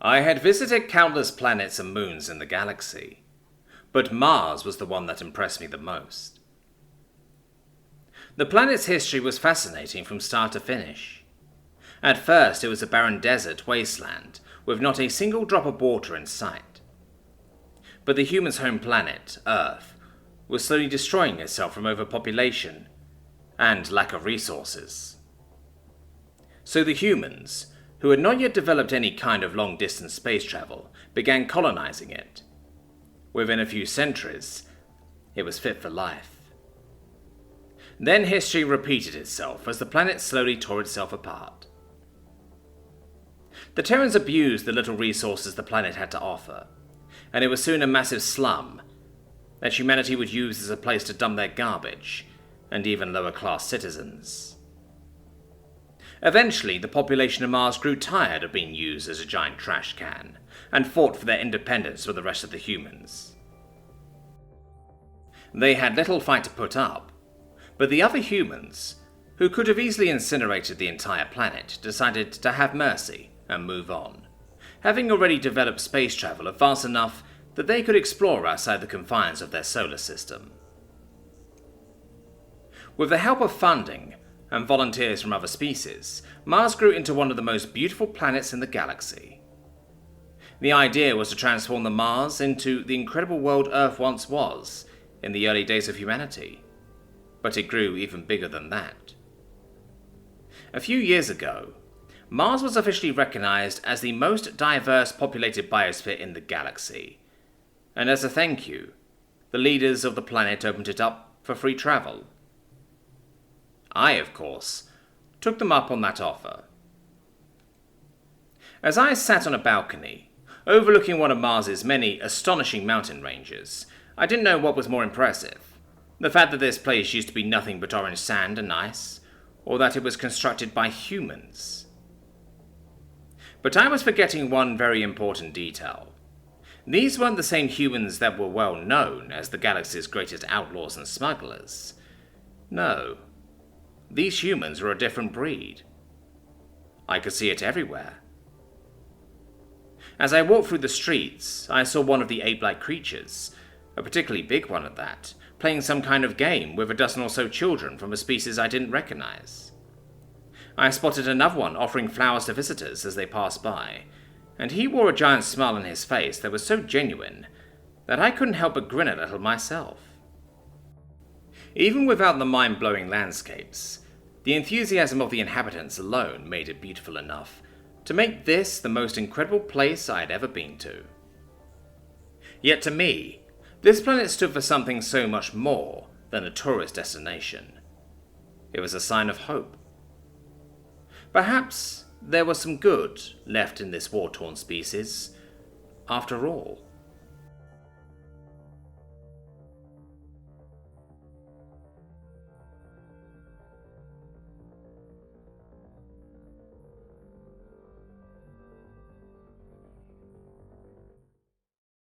I had visited countless planets and moons in the galaxy, but Mars was the one that impressed me the most. The planet's history was fascinating from start to finish. At first, it was a barren desert wasteland with not a single drop of water in sight. But the humans' home planet, Earth, was slowly destroying itself from overpopulation and lack of resources. So the humans, who had not yet developed any kind of long-distance space travel, began colonizing it. Within a few centuries, it was fit for life. Then history repeated itself as the planet slowly tore itself apart. The Terrans abused the little resources the planet had to offer, and it was soon a massive slum that humanity would use as a place to dump their garbage and even lower-class citizens. Eventually, the population of Mars grew tired of being used as a giant trash can, and fought for their independence with the rest of the humans. They had little fight to put up, but the other humans, who could have easily incinerated the entire planet, decided to have mercy and move on, having already developed space travel advanced enough that they could explore outside the confines of their solar system. With the help of funding and volunteers from other species, Mars grew into one of the most beautiful planets in the galaxy. The idea was to transform the Mars into the incredible world Earth once was in the early days of humanity, but it grew even bigger than that. A few years ago, Mars was officially recognized as the most diverse populated biosphere in the galaxy, and as a thank you, the leaders of the planet opened it up for free travel. I, of course, took them up on that offer. As I sat on a balcony, overlooking one of Mars's many astonishing mountain ranges, I didn't know what was more impressive: the fact that this place used to be nothing but orange sand and ice, or that it was constructed by humans. But I was forgetting one very important detail. These weren't the same humans that were well known as the galaxy's greatest outlaws and smugglers. No, these humans were a different breed. I could see it everywhere. As I walked through the streets, I saw one of the ape-like creatures, a particularly big one at that, playing some kind of game with a dozen or so children from a species I didn't recognize. I spotted another one offering flowers to visitors as they passed by, and he wore a giant smile on his face that was so genuine that I couldn't help but grin a little myself. Even without the mind-blowing landscapes, the enthusiasm of the inhabitants alone made it beautiful enough to make this the most incredible place I had ever been to. Yet to me, this planet stood for something so much more than a tourist destination. It was a sign of hope. Perhaps there was some good left in this war-torn species, after all.